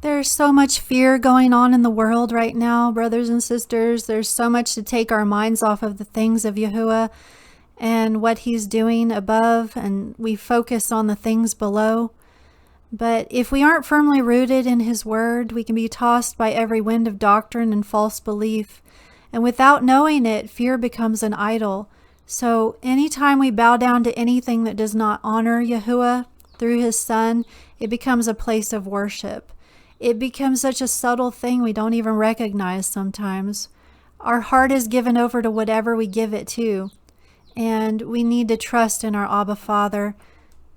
There's so much fear going on in the world right now, brothers and sisters. There's so much to take our minds off of the things of Yahuwah and what he's doing above, and we focus on the things below. But if we aren't firmly rooted in his word, we can be tossed by every wind of doctrine and false belief. And without knowing it, fear becomes an idol. So anytime we bow down to anything that does not honor Yahuwah through his Son, it becomes a place of worship. It becomes such a subtle thing we don't even recognize sometimes. Our heart is given over to whatever we give it to. And we need to trust in our Abba Father.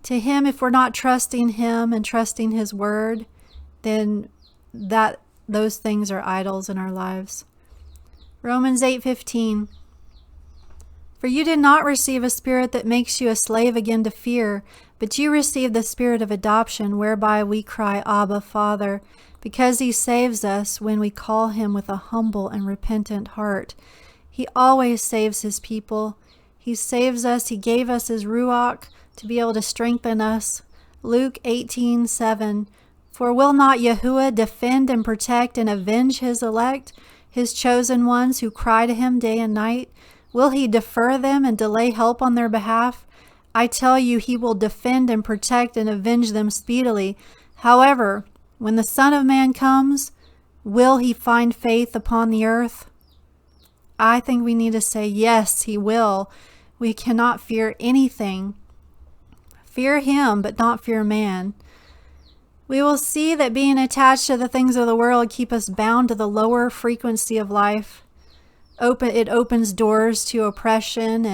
To him, if we're not trusting him and trusting his word, then those things are idols in our lives. Romans 8:15. For you did not receive a spirit that makes you a slave again to fear, but you received the spirit of adoption, whereby we cry, Abba, Father, because he saves us when we call him with a humble and repentant heart. He always saves his people. He saves us. He gave us his Ruach to be able to strengthen us. Luke 18:7. For will not Yahuwah defend and protect and avenge his elect, his chosen ones who cry to him day and night? Will he defer them and delay help on their behalf? I tell you, he will defend and protect and avenge them speedily. However, when the Son of Man comes, will he find faith upon the earth? I think we need to say, yes, he will. We cannot fear anything. Fear him, but not fear man. We will see that being attached to the things of the world keep us bound to the lower frequency of life. It opens doors to oppression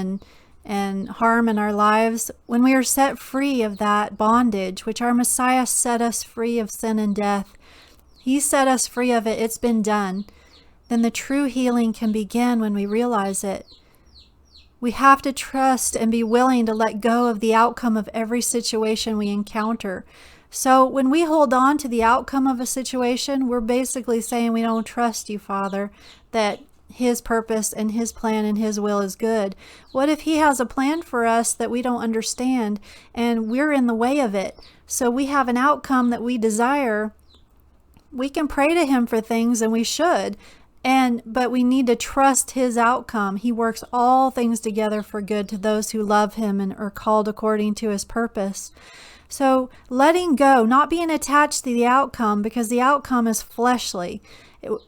and harm in our lives. When we are set free of that bondage, which our Messiah set us free of sin and death, he set us free of it, it's been done, then the true healing can begin when we realize it. We have to trust and be willing to let go of the outcome of every situation we encounter. So when we hold on to the outcome of a situation, we're basically saying we don't trust you, Father, that his purpose and his plan and his will is good. What if he has a plan for us that we don't understand and we're in the way of it? So we have an outcome that we desire. We can pray to him for things, and we should, but we need to trust his outcome. He works all things together for good to those who love him and are called according to his purpose. So letting go, not being attached to the outcome, because the outcome is fleshly.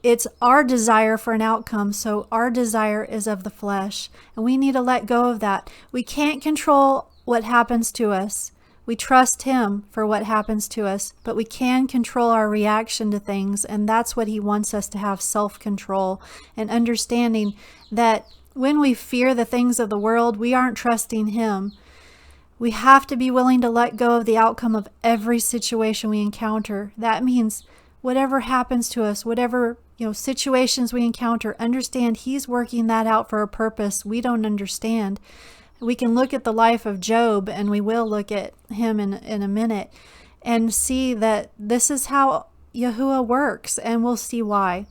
It's our desire for an outcome, so our desire is of the flesh, and we need to let go of that. We can't control what happens to us. We trust him for what happens to us, but we can control our reaction to things, and that's what he wants us to have, self-control and understanding that when we fear the things of the world, we aren't trusting him. We have to be willing to let go of the outcome of every situation we encounter. That means whatever happens to us, whatever situations we encounter, understand he's working that out for a purpose we don't understand. We can look at the life of Job, and we will look at him in a minute, and see that this is how Yahuwah works, and we'll see why.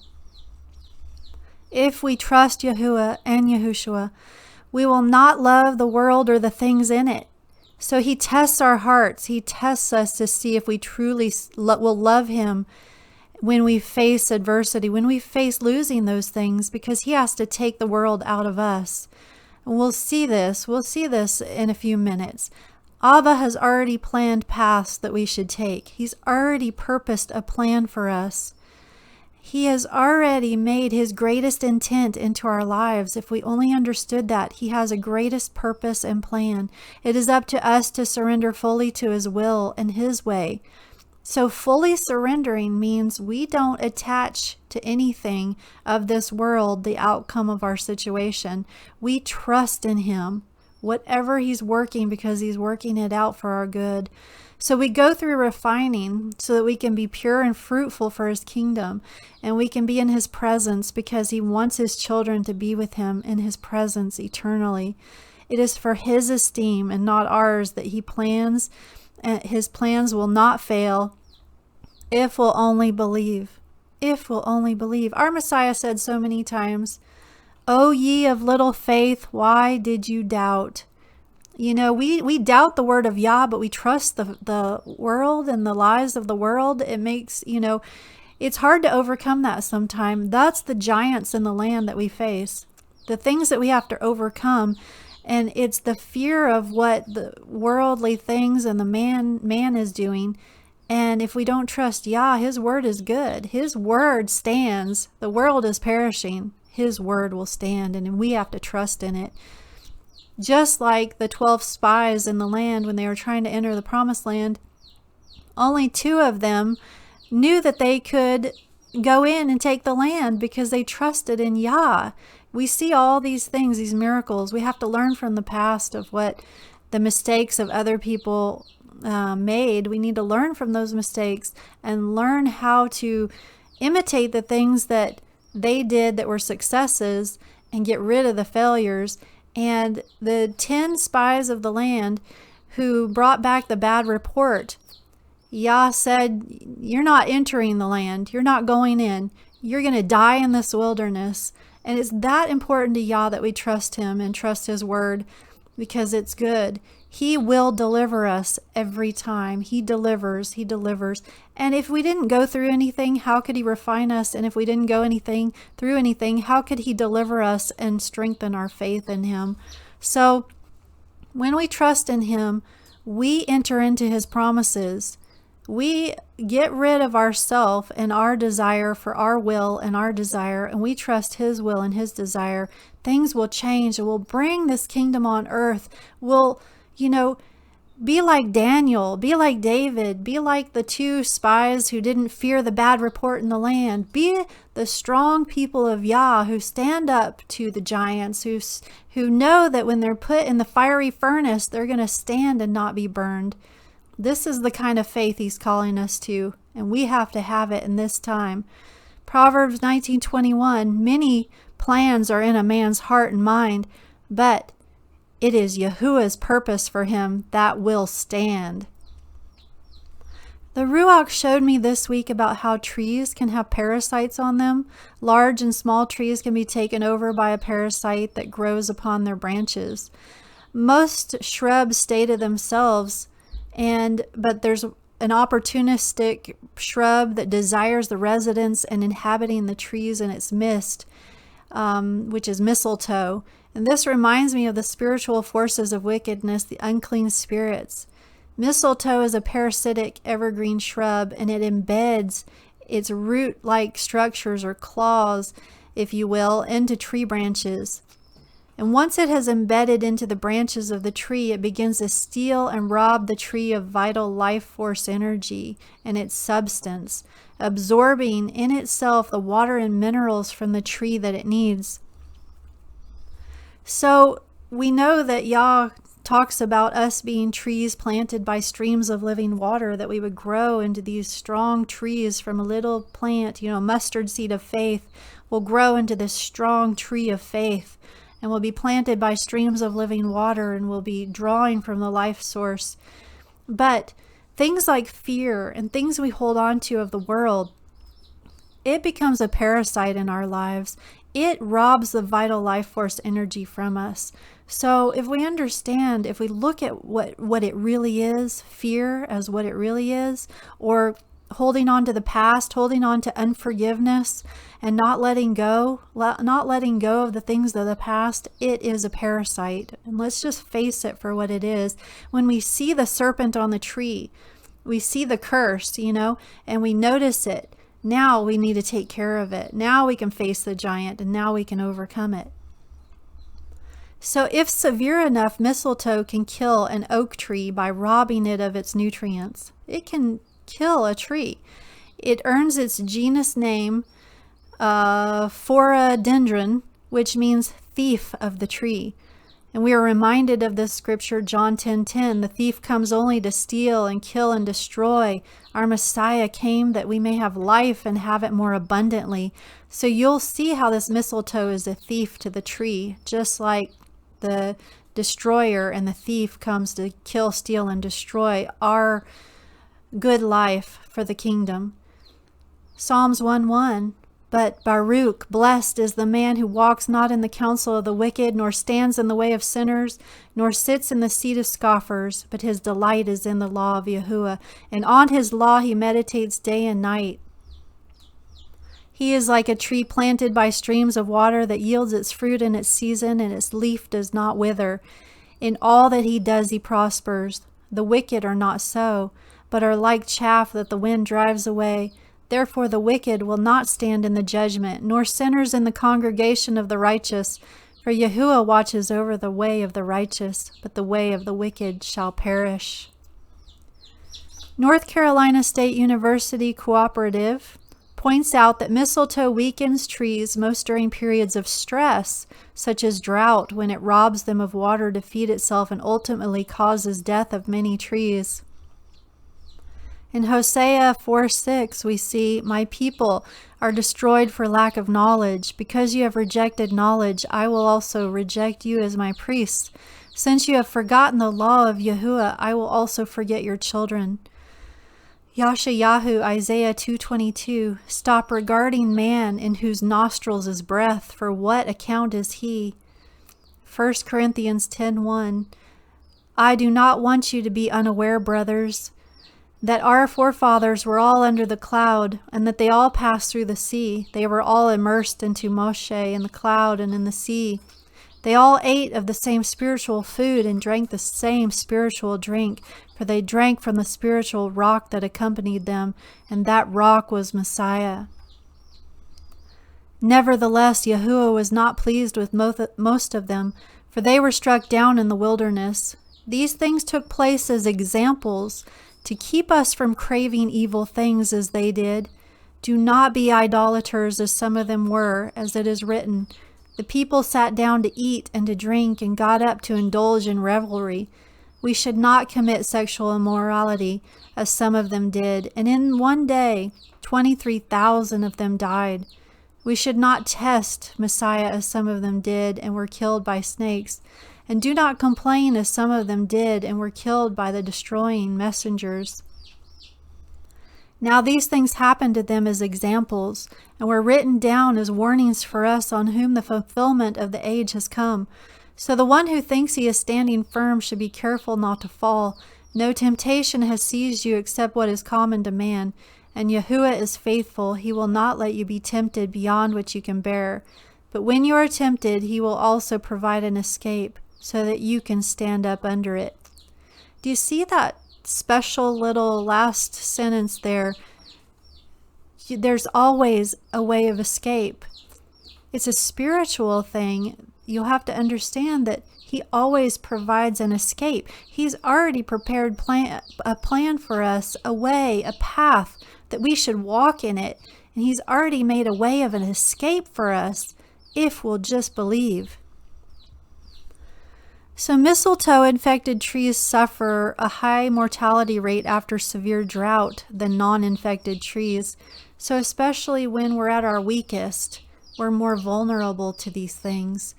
If we trust Yahuwah and Yahushua, we will not love the world or the things in it. So he tests our hearts. He tests us to see if we truly will love him when we face adversity, when we face losing those things, because he has to take the world out of us. And we'll see this in a few minutes. Abba has already planned paths that we should take. He's already purposed a plan for us. He has already made his greatest intent into our lives. If we only understood that, he has a greatest purpose and plan. It is up to us to surrender fully to his will and his way. So fully surrendering means we don't attach to anything of this world the outcome of our situation. We trust in him, whatever he's working, because he's working it out for our good. So we go through refining so that we can be pure and fruitful for his kingdom, and we can be in his presence because he wants his children to be with him in his presence eternally. It is for his esteem and not ours that he plans, and his plans will not fail if we'll only believe. If we'll only believe. Our Messiah said so many times, O ye of little faith, why did you doubt? We doubt the word of Yah, but we trust the world and the lies of the world. It makes, it's hard to overcome that sometimes. That's the giants in the land that we face, the things that we have to overcome. And it's the fear of what the worldly things and the man is doing. And if we don't trust Yah, his word is good. His word stands. The world is perishing. His word will stand, and we have to trust in it. Just like the 12 spies in the land when they were trying to enter the promised land, only 2 of them knew that they could go in and take the land because they trusted in Yah. We see all these things, these miracles. We have to learn from the past of what the mistakes of other people made. We need to learn from those mistakes and learn how to imitate the things that they did that were successes and get rid of the failures. And the 10 spies of the land who brought back the bad report, Yah said, you're not entering the land. You're not going in. You're going to die in this wilderness. And it's that important to Yah that we trust him and trust his word, because it's good. He will deliver us every time. He delivers. He delivers. And if we didn't go through anything, how could he refine us? And if we didn't go through anything, how could he deliver us and strengthen our faith in him? So when we trust in him, we enter into his promises. We get rid of ourself and our desire for our will and our desire, and we trust his will and his desire. Things will change, and we'll bring this kingdom on earth. We'll, be like Daniel, be like David, be like the 2 spies who didn't fear the bad report in the land. Be the strong people of Yah who stand up to the giants, who know that when they're put in the fiery furnace, they're going to stand and not be burned. This is the kind of faith he's calling us to, and we have to have it in this time. Proverbs 19:21, many plans are in a man's heart and mind, but it is Yahuwah's purpose for him that will stand. The Ruach showed me this week about how trees can have parasites on them. Large and small trees can be taken over by a parasite that grows upon their branches. Most shrubs stay to themselves, but there's an opportunistic shrub that desires the residence and inhabiting the trees in its midst, which is mistletoe. And this reminds me of the spiritual forces of wickedness, the unclean spirits. Mistletoe is a parasitic evergreen shrub, and it embeds its root-like structures or claws, if you will, into tree branches. And once it has embedded into the branches of the tree, it begins to steal and rob the tree of vital life force energy and its substance, absorbing in itself the water and minerals from the tree that it needs. So we know that Yah talks about us being trees planted by streams of living water, that we would grow into these strong trees from a little plant, mustard seed of faith will grow into this strong tree of faith, and will be planted by streams of living water, and will be drawing from the life source. But things like fear and things we hold on to of the world, it becomes a parasite in our lives. It robs the vital life force energy from us. So if we understand, if we look at what it really is, fear as what it really is, or holding on to the past, holding on to unforgiveness, and not letting go of the things of the past, it is a parasite. And let's just face it for what it is. When we see the serpent on the tree, we see the curse, and we notice it. Now we need to take care of it. Now we can face the giant, and now we can overcome it. So if severe enough, mistletoe can kill an oak tree by robbing it of its nutrients. It can kill a tree. It earns its genus name, Phoradendron, which means thief of the tree. And we are reminded of this scripture, John 10:10, the thief comes only to steal and kill and destroy. Our Messiah came that we may have life and have it more abundantly. So you'll see how this mistletoe is a thief to the tree, just like the destroyer and the thief comes to kill, steal, and destroy our good life for the kingdom. Psalms 1:1, But Baruch, blessed is the man who walks not in the counsel of the wicked, nor stands in the way of sinners, nor sits in the seat of scoffers, but his delight is in the law of Yahuwah, and on his law he meditates day and night. He is like a tree planted by streams of water that yields its fruit in its season, and its leaf does not wither. In all that he does he prospers. The wicked are not so, but are like chaff that the wind drives away. Therefore the wicked will not stand in the judgment, nor sinners in the congregation of the righteous. For Yahuwah watches over the way of the righteous, but the way of the wicked shall perish. North Carolina State University Cooperative points out that mistletoe weakens trees most during periods of stress, such as drought, when it robs them of water to feed itself and ultimately causes death of many trees. In Hosea 4:6, we see, "My people are destroyed for lack of knowledge. Because you have rejected knowledge, I will also reject you as my priests. Since you have forgotten the law of Yahuwah, I will also forget your children." YHWH, Isaiah 2:22, "Stop regarding man in whose nostrils is breath, for what account is he?" 1 Corinthians 10:1, "I do not want you to be unaware, brothers, that our forefathers were all under the cloud, and that they all passed through the sea. They were all immersed into Moshe in the cloud and in the sea. They all ate of the same spiritual food and drank the same spiritual drink, for they drank from the spiritual rock that accompanied them, and that rock was Messiah." Nevertheless, Yahuwah was not pleased with most of them, for they were struck down in the wilderness. These things took place as examples to keep us from craving evil things as they did. Do not be idolaters as some of them were, as it is written, "The people sat down to eat and to drink and got up to indulge in revelry." We should not commit sexual immorality as some of them did, and in one day 23,000 of them died. We should not test Messiah as some of them did and were killed by snakes. And do not complain as some of them did and were killed by the destroying messengers. Now these things happened to them as examples, and were written down as warnings for us on whom the fulfillment of the age has come. So the one who thinks he is standing firm should be careful not to fall. No temptation has seized you except what is common to man, and Yahuwah is faithful. He will not let you be tempted beyond what you can bear. But when you are tempted, he will also provide an escape, so that you can stand up under it. Do you see that special little last sentence there? There's always a way of escape. It's a spiritual thing. You'll have to understand that he always provides an escape. He's already prepared a plan for us, a way, a path that we should walk in it. And he's already made a way of an escape for us if we'll just believe. So mistletoe-infected trees suffer a high mortality rate after severe drought than non-infected trees. So especially when we're at our weakest, we're more vulnerable to these things,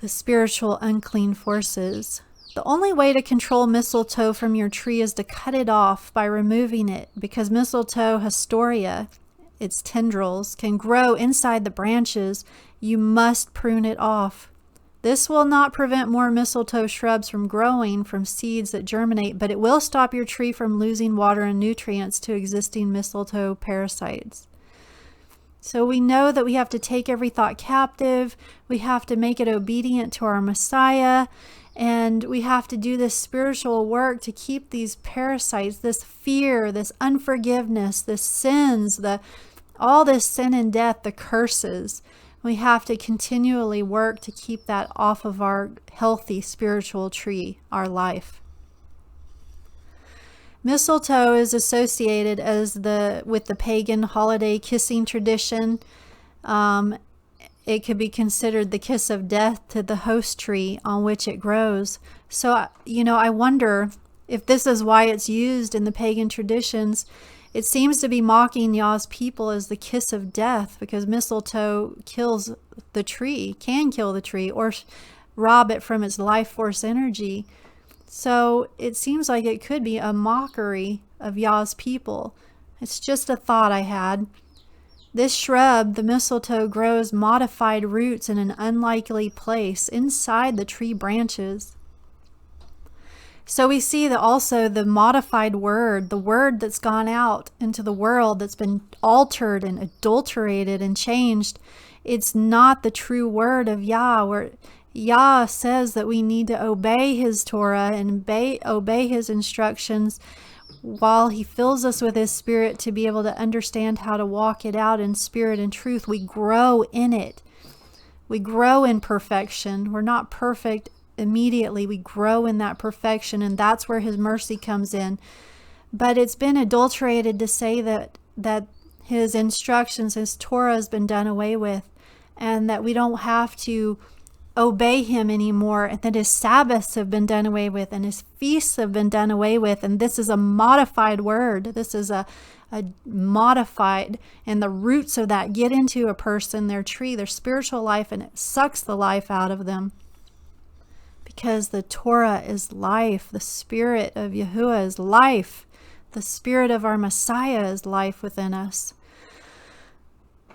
the spiritual unclean forces. The only way to control mistletoe from your tree is to cut it off by removing it, because mistletoe Hastoria, its tendrils, can grow inside the branches. You must prune it off. This will not prevent more mistletoe shrubs from growing from seeds that germinate, but it will stop your tree from losing water and nutrients to existing mistletoe parasites. So we know that we have to take every thought captive, we have to make it obedient to our Messiah, and we have to do this spiritual work to keep these parasites, this fear, this unforgiveness, this sins, all this sin and death, the curses. We have to continually work to keep that off of our healthy spiritual tree, our life. Mistletoe is associated with the pagan holiday kissing tradition. It could be considered the kiss of death to the host tree on which it grows. So, I wonder if this is why it's used in the pagan traditions. It seems to be mocking Yah's people as the kiss of death, because mistletoe kills the tree, can kill the tree, or rob it from its life force energy. So it seems like it could be a mockery of Yah's people. It's just a thought I had. This shrub, the mistletoe, grows modified roots in an unlikely place inside the tree branches. So we see that also the modified word, the word that's gone out into the world, that's been altered and adulterated and changed, it's not the true word of Yah, where Yah says that we need to obey His Torah and obey His instructions while He fills us with His Spirit to be able to understand how to walk it out in spirit and truth. We grow in it. We grow in perfection. We're not perfect immediately. We grow in that perfection, and that's where His mercy comes in. But it's been adulterated to say that His instructions, His Torah, has been done away with, and that we don't have to obey Him anymore, and that His Sabbaths have been done away with, and His feasts have been done away with. And this is a modified word. This is a modified, and the roots of that get into a person, their tree, their spiritual life, and it sucks the life out of them. Because the Torah is life. The Spirit of Yahuwah is life. The Spirit of our Messiah is life within us.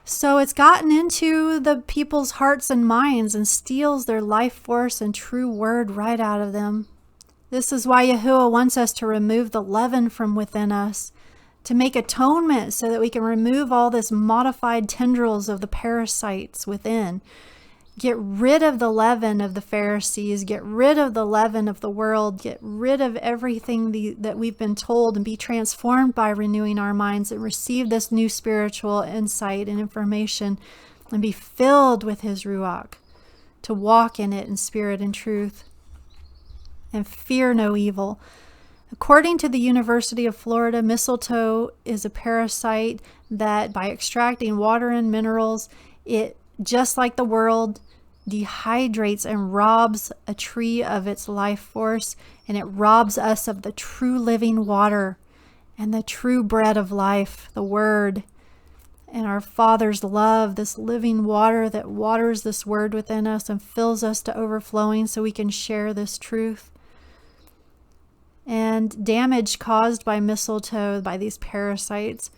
So it's gotten into the people's hearts and minds and steals their life force and true word right out of them. This is why Yahuwah wants us to remove the leaven from within us, to make atonement so that we can remove all this modified tendrils of the parasites within. Get rid of the leaven of the Pharisees, get rid of the leaven of the world, get rid of everything that we've been told, and be transformed by renewing our minds and receive this new spiritual insight and information, and be filled with His Ruach to walk in it in spirit and truth, and fear no evil. According to the University of Florida, mistletoe is a parasite that, by extracting water and minerals, it, just like the world, dehydrates and robs a tree of its life force, and it robs us of the true living water and the true bread of life, the Word, and our Father's love, this living water that waters this Word within us and fills us to overflowing so we can share this truth. And damage caused by mistletoe, by these parasites.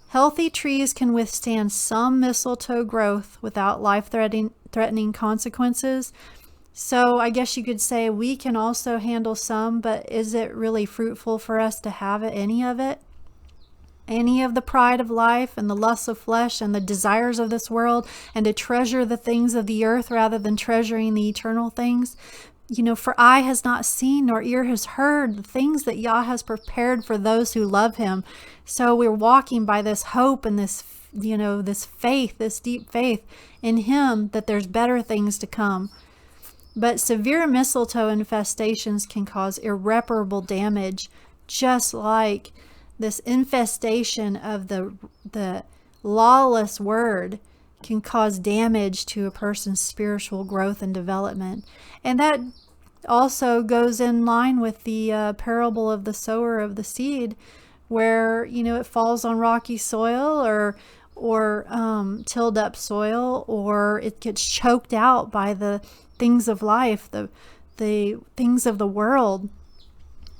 Healthy trees can withstand some mistletoe growth without life-threatening consequences. So I guess you could say we can also handle some, but is it really fruitful for us to have any of it? Any of the pride of life and the lusts of flesh and the desires of this world, and to treasure the things of the earth rather than treasuring the eternal things? For eye has not seen nor ear has heard the things that Yah has prepared for those who love Him. So we're walking by this hope and this faith, this deep faith in Him that there's better things to come. But severe mistletoe infestations can cause irreparable damage, just like this infestation of the lawless word can cause damage to a person's spiritual growth and development. And that also goes in line with the parable of the sower of the seed, where it falls on rocky soil or tilled up soil, or it gets choked out by the things of life, the things of the world.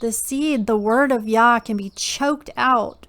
The seed, the word of Yah, can be choked out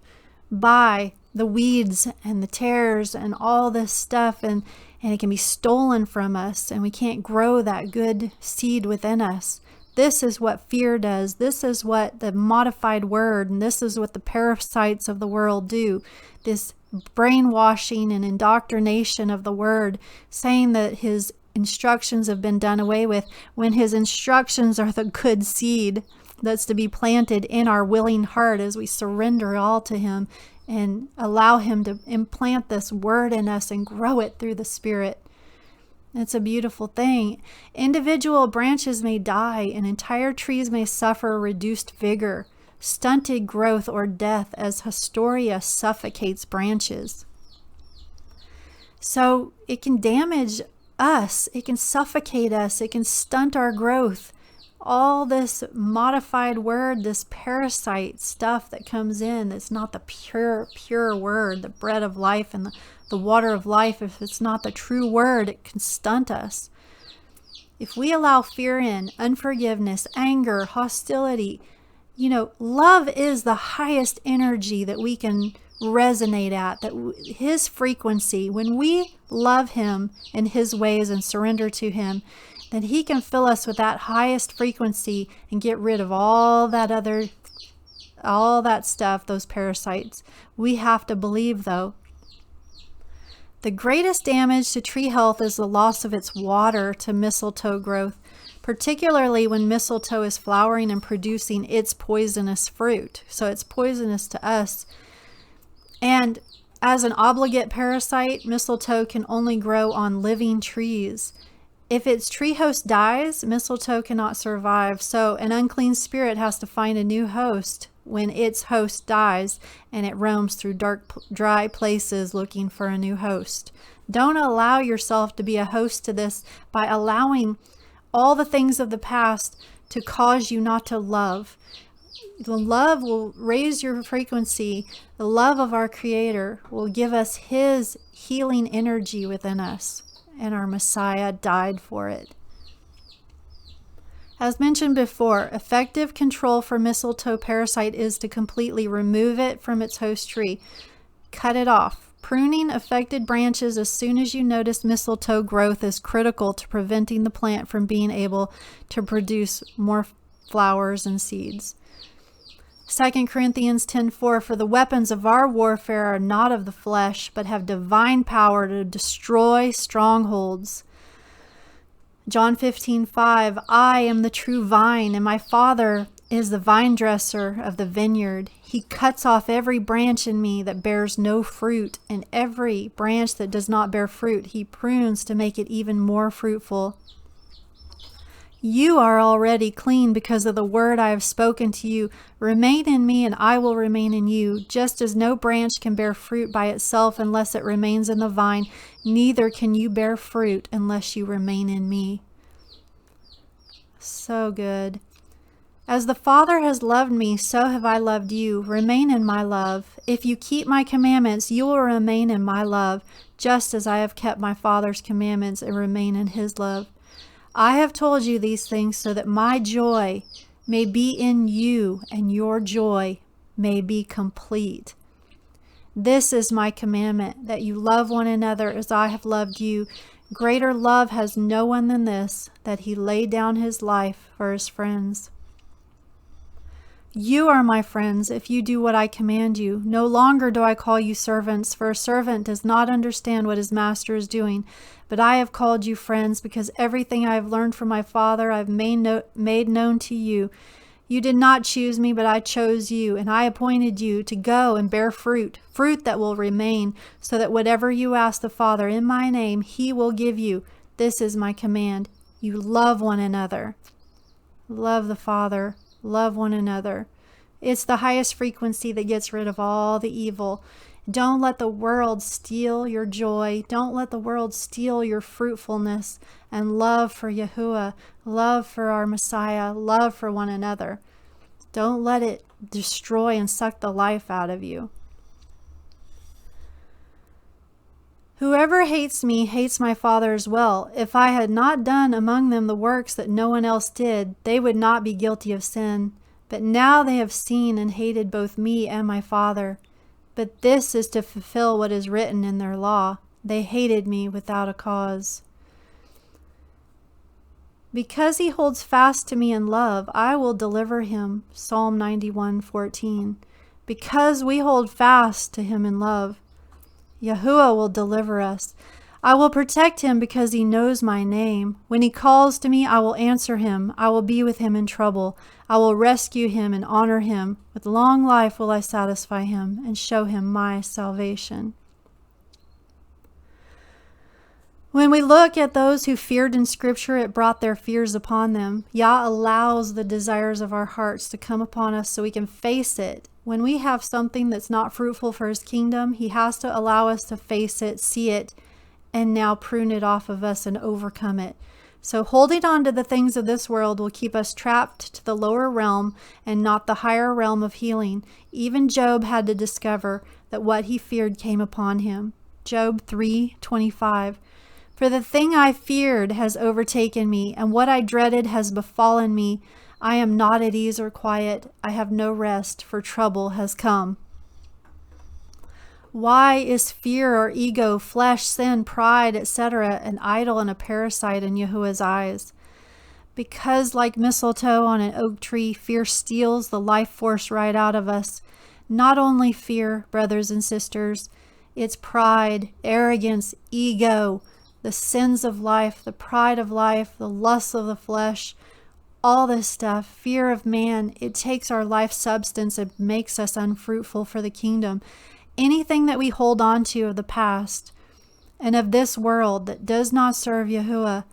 by the weeds and the tares and all this stuff, and it can be stolen from us, and we can't grow that good seed within us. This is what fear does. This is what the modified word, and this is what the parasites of the world do. This brainwashing and indoctrination of the word, saying that His instructions have been done away with, when His instructions are the good seed that's to be planted in our willing heart as we surrender all to Him and allow Him to implant this word in us and grow it through the Spirit. It's a beautiful thing. Individual branches may die, and entire trees may suffer reduced vigor, stunted growth, or death as Hysteria suffocates branches. So it can damage us, it can suffocate us, it can stunt our growth. All this modified word, this parasite stuff that comes in, it's not the pure word, the bread of life and the water of life. If it's not the true word, it can stunt us. If we allow fear in, unforgiveness, anger, hostility, love is the highest energy that we can resonate at, that his frequency, when we love him in his ways and surrender to him, then he can fill us with that highest frequency and get rid of all that stuff, those parasites. We have to believe, though. The greatest damage to tree health is the loss of its water to mistletoe growth, particularly when mistletoe is flowering and producing its poisonous fruit. So it's poisonous to us. And as an obligate parasite, mistletoe can only grow on living trees. If its tree host dies, mistletoe cannot survive. So an unclean spirit has to find a new host when its host dies, and it roams through dark, dry places looking for a new host. Don't allow yourself to be a host to this by allowing all the things of the past to cause you not to love. The love will raise your frequency. The love of our Creator will give us his healing energy within us, and our Messiah died for it. As mentioned before, effective control for mistletoe parasite is to completely remove it from its host tree. Cut it off. Pruning affected branches as soon as you notice mistletoe growth is critical to preventing the plant from being able to produce more flowers and seeds. 2 Corinthians 10:4, for the weapons of our warfare are not of the flesh, but have divine power to destroy strongholds. John 15:5, I am the true vine, and my Father is the vine dresser of the vineyard. He cuts off every branch in me that bears no fruit, and every branch that does not bear fruit, he prunes to make it even more fruitful. You are already clean because of the word I have spoken to you. Remain in me, and I will remain in you. Just as no branch can bear fruit by itself unless it remains in the vine, neither can you bear fruit unless you remain in me. So good. As the Father has loved me, so have I loved you. Remain in my love. If you keep my commandments, you will remain in my love, just as I have kept my Father's commandments and remain in his love. I have told you these things so that my joy may be in you and your joy may be complete. This is my commandment, that you love one another as I have loved you. Greater love has no one than this, that he laid down his life for his friends. You are my friends if you do what I command you. No longer do I call you servants, for a servant does not understand what his master is doing. But I have called you friends, because everything I have learned from my Father I have made known to you. You did not choose me, but I chose you, and I appointed you to go and bear fruit, fruit that will remain, so that whatever you ask the Father in my name, he will give you. This is my command. You love one another. Love the Father. Love one another. It's the highest frequency that gets rid of all the evil. Don't let the world steal your joy. Don't let the world steal your fruitfulness and love for Yahuwah, love for our Messiah, love for one another. Don't let it destroy and suck the life out of you. Whoever hates me hates my Father as well. If I had not done among them the works that no one else did, they would not be guilty of sin. But now they have seen and hated both me and my Father. But this is to fulfill what is written in their law. They hated me without a cause. Because he holds fast to me in love, I will deliver him. Psalm 91:14. Because we hold fast to him in love, Yahuwah will deliver us. I will protect him because he knows my name. When he calls to me, I will answer him. I will be with him in trouble. I will rescue him and honor him. With long life will I satisfy him and show him my salvation. When we look at those who feared in Scripture, it brought their fears upon them. Yah allows the desires of our hearts to come upon us so we can face it. When we have something that's not fruitful for his kingdom, he has to allow us to face it, see it, and now prune it off of us and overcome it. So holding on to the things of this world will keep us trapped to the lower realm and not the higher realm of healing. Even Job had to discover that what he feared came upon him. Job 3:25. For the thing I feared has overtaken me, and what I dreaded has befallen me. I am not at ease or quiet. I have no rest, for trouble has come. Why is fear or ego, flesh, sin, pride, etc. an idol and a parasite in Yahuwah's eyes? Because like mistletoe on an oak tree, fear steals the life force right out of us. Not only fear, brothers and sisters, it's pride, arrogance, ego, the sins of life, the pride of life, the lusts of the flesh, all this stuff, fear of man. It takes our life substance and makes us unfruitful for the kingdom. Anything that we hold on to of the past and of this world that does not serve Yahuwah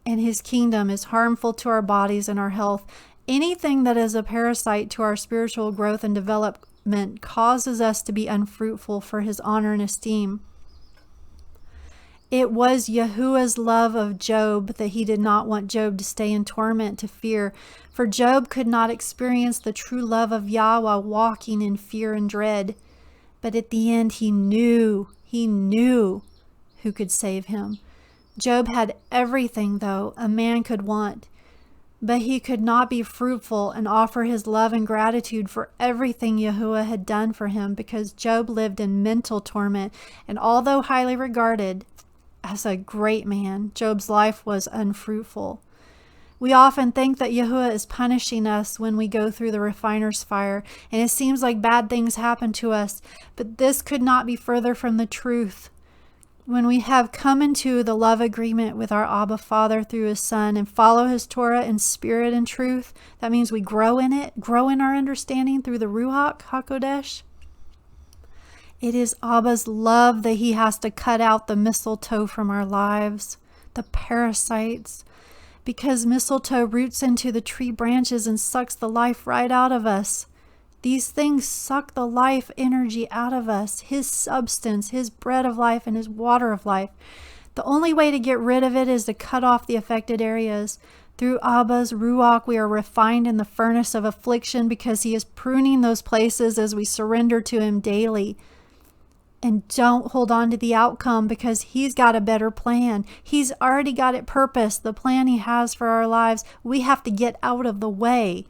and his kingdom is harmful to our bodies and our health. Anything that is a parasite to our spiritual growth and development causes us to be unfruitful for his honor and esteem. It was Yahuwah's love of Job that he did not want Job to stay in torment, to fear. For Job could not experience the true love of Yah while walking in fear and dread. But at the end, he knew who could save him. Job had everything, though, a man could want. But he could not be fruitful and offer his love and gratitude for everything Yahuwah had done for him, because Job lived in mental torment. And although highly regarded as a great man, Job's life was unfruitful. We often think that Yahuwah is punishing us when we go through the refiner's fire, and it seems like bad things happen to us, but this could not be further from the truth. When we have come into the love agreement with our Abba Father through his Son and follow his Torah in spirit and truth, that means we grow in it, grow in our understanding through the Ruach HaKodesh. It is Abba's love that he has to cut out the mistletoe from our lives, the parasites, because mistletoe roots into the tree branches and sucks the life right out of us. These things suck the life energy out of us, his substance, his bread of life, and his water of life. The only way to get rid of it is to cut off the affected areas. Through Abba's Ruach, we are refined in the furnace of affliction because he is pruning those places as we surrender to him daily. And don't hold on to the outcome, because he's got a better plan. He's already got it purposed, the plan he has for our lives. We have to get out of the way.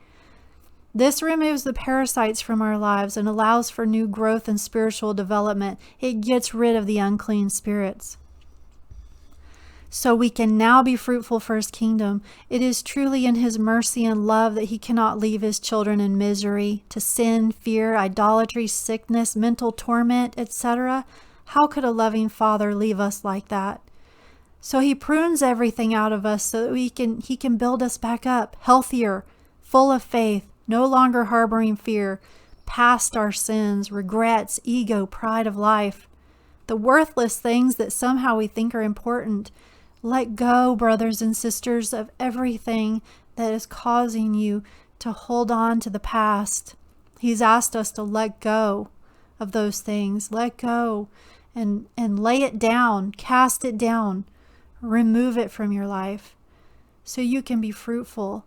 This removes the parasites from our lives and allows for new growth and spiritual development. It gets rid of the unclean spirits. So we can now be fruitful for his kingdom. It is truly in his mercy and love that he cannot leave his children in misery, to sin, fear, idolatry, sickness, mental torment, etc. How could a loving father leave us like that? So he prunes everything out of us so that he can build us back up, healthier, full of faith, no longer harboring fear, past our sins, regrets, ego, pride of life, the worthless things that somehow we think are important. Let go, brothers and sisters, of everything that is causing you to hold on to the past. He's asked us to let go of those things. Let go and lay it down, cast it down, remove it from your life so you can be fruitful,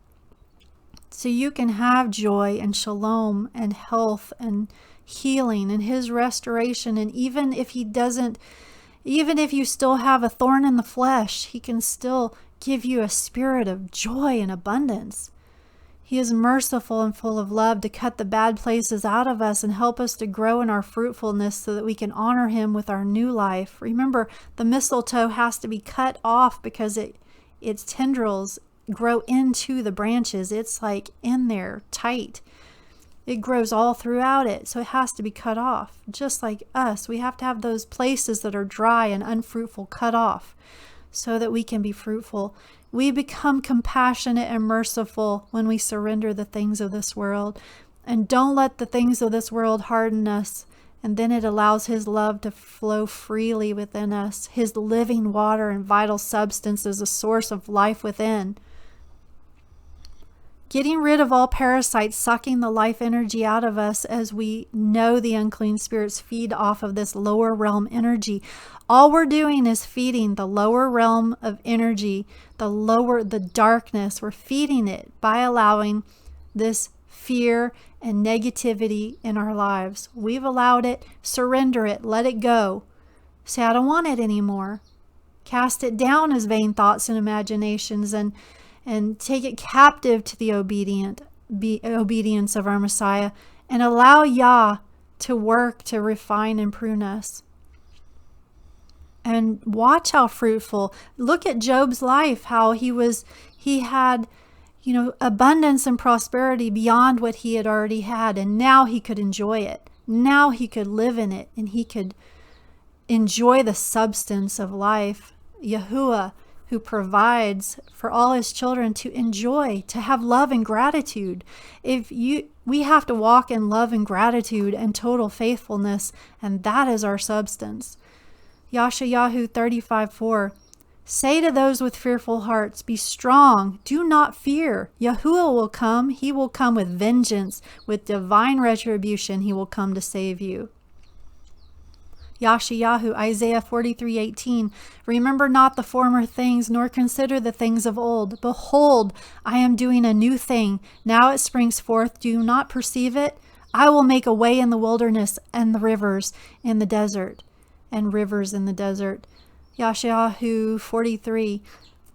so you can have joy and shalom and health and healing and his restoration. And even if you still have a thorn in the flesh, he can still give you a spirit of joy and abundance. He is merciful and full of love to cut the bad places out of us and help us to grow in our fruitfulness so that we can honor him with our new life. Remember, the mistletoe has to be cut off because its tendrils grow into the branches. It's like in there, tight. It grows all throughout it, so it has to be cut off. Just like us, we have to have those places that are dry and unfruitful cut off so that we can be fruitful. We become compassionate and merciful when we surrender the things of this world. And don't let the things of this world harden us. And then it allows his love to flow freely within us. His living water and vital substance is a source of life within. Getting rid of all parasites, sucking the life energy out of us, as we know the unclean spirits feed off of this lower realm energy. All we're doing is feeding the lower realm of energy, the darkness. We're feeding it by allowing this fear and negativity in our lives. We've allowed it. Surrender it. Let it go. Say, I don't want it anymore. Cast it down as vain thoughts and imaginations, and take it captive to the obedience of our Messiah, and allow Yah to work, to refine and prune us. And watch how fruitful. Look at Job's life, how he had, abundance and prosperity beyond what he had already had. And now he could enjoy it. Now he could live in it, and he could enjoy the substance of life. Yahuwah, who provides for all his children to enjoy, to have love and gratitude. We have to walk in love and gratitude and total faithfulness, and that is our substance. YHWH 35:4. Say to those with fearful hearts, be strong, do not fear. Yahuwah will come. He will come with vengeance, with divine retribution. He will come to save you. YHWH Isaiah 43:18. Remember not the former things, nor consider the things of old. Behold, I am doing a new thing. Now it springs forth. Do you not perceive it? I will make a way in the wilderness and the rivers in the desert. And rivers in the desert. YHWH 43.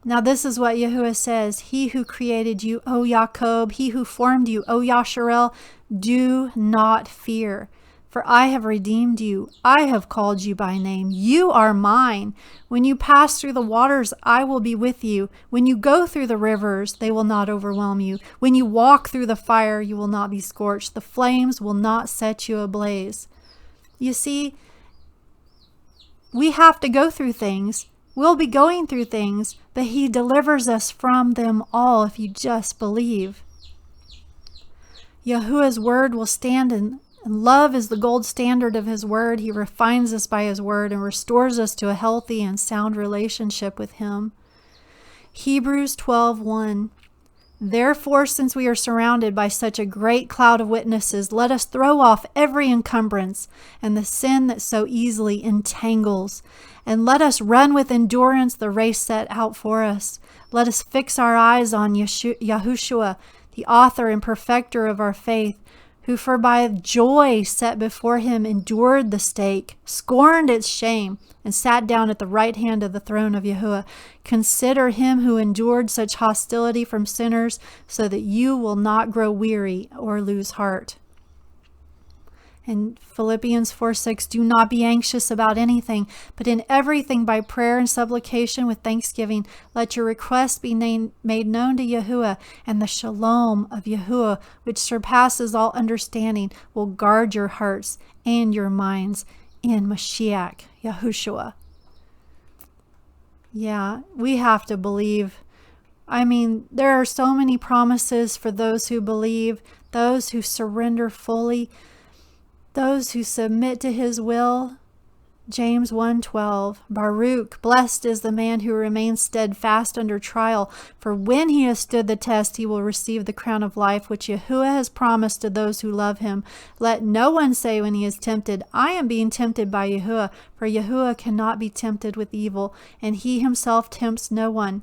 Now this is what Yahuwah says. He who created you, O Jacob, he who formed you, O Yasharel, do not fear. For I have redeemed you. I have called you by name. You are mine. When you pass through the waters, I will be with you. When you go through the rivers, they will not overwhelm you. When you walk through the fire, you will not be scorched. The flames will not set you ablaze. You see, we have to go through things. We'll be going through things, but he delivers us from them all if you just believe. Yahuwah's word will stand, and love is the gold standard of his word. He refines us by his word and restores us to a healthy and sound relationship with him. Hebrews 12:1. Therefore, since we are surrounded by such a great cloud of witnesses, let us throw off every encumbrance and the sin that so easily entangles, and let us run with endurance the race set out for us. Let us fix our eyes on Yahushua, the author and perfecter of our faith, who for by joy set before him endured the stake, scorned its shame, and sat down at the right hand of the throne of Yahuwah. Consider him who endured such hostility from sinners, so that you will not grow weary or lose heart. In Philippians 4:6, do not be anxious about anything, but in everything by prayer and supplication with thanksgiving, let your requests be made known to Yahuwah, and the shalom of Yahuwah, which surpasses all understanding, will guard your hearts and your minds in Mashiach, Yahushua. Yeah, we have to believe. There are so many promises for those who believe, those who surrender fully, those who submit to his will. James 1:12. Baruch, blessed is the man who remains steadfast under trial, for when he has stood the test, he will receive the crown of life, which Yahuwah has promised to those who love him. Let no one say when he is tempted, I am being tempted by Yahuwah, for Yahuwah cannot be tempted with evil, and he himself tempts no one.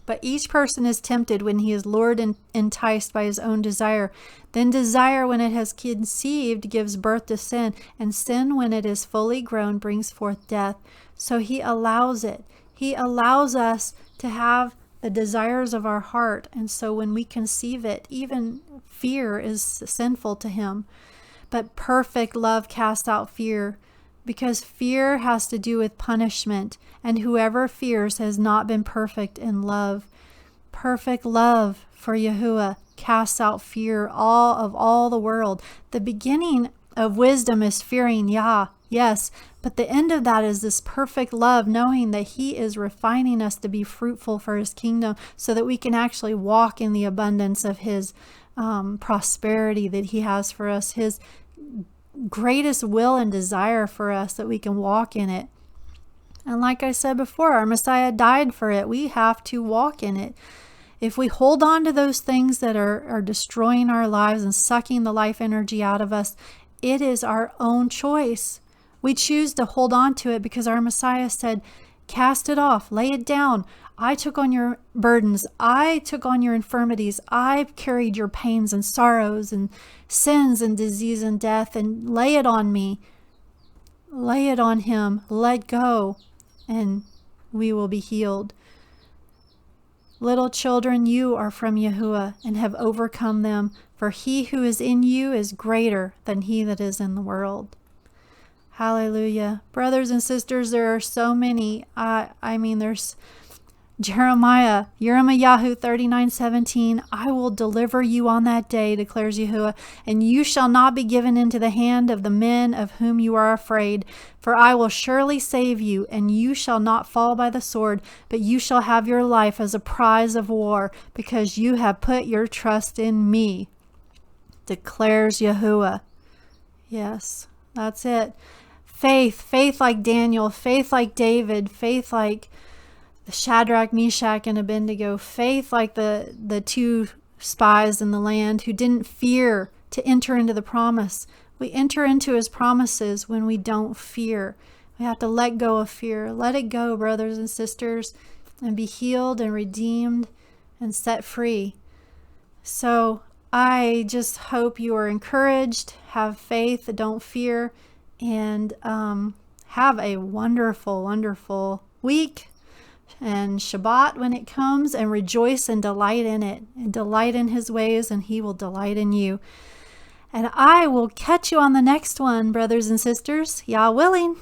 But each person is tempted when he is lured and enticed by his own desire. Then desire, when it has conceived, gives birth to sin, and sin, when it is fully grown, brings forth death. So he allows it. He allows us to have the desires of our heart. And so when we conceive it, even fear is sinful to him. But perfect love casts out fear, because fear has to do with punishment, and whoever fears has not been perfect in love. Perfect love for Yahuwah casts out fear of all the world. The beginning of wisdom is fearing Yah, yes, but the end of that is this perfect love, knowing that he is refining us to be fruitful for his kingdom, so that we can actually walk in the abundance of his prosperity that he has for us, his greatest will and desire for us, that we can walk in it. And like I said before, our Messiah died for it. We have to walk in it. If we hold on to those things that are destroying our lives and sucking the life energy out of us, it is our own choice. We choose to hold on to it because our Messiah said, cast it off, lay it down. I took on your burdens. I took on your infirmities. I carried your pains and sorrows and sins and disease and death, and lay it on me. Lay it on him. Let go, and we will be healed. Little children, you are from Yahuwah and have overcome them, for he who is in you is greater than he that is in the world. Hallelujah. Brothers and sisters, there are so many. There's Jeremiah 39:17. I will deliver you on that day, declares Yahuwah, and you shall not be given into the hand of the men of whom you are afraid. For I will surely save you, and you shall not fall by the sword, but you shall have your life as a prize of war, because you have put your trust in me, declares Yahuwah. Yes, that's it. Faith like Daniel, faith like David, faith like the Shadrach, Meshach, and Abednego, faith like the two spies in the land who didn't fear to enter into the promise. We enter into his promises when we don't fear. We have to let go of fear. Let it go, brothers and sisters, and be healed and redeemed and set free. So I just hope you are encouraged, have faith, don't fear, and have a wonderful, wonderful week and Shabbat when it comes, and rejoice and delight in it, and delight in his ways, and he will delight in you. And I will catch you on the next one, brothers and sisters, Yah willing.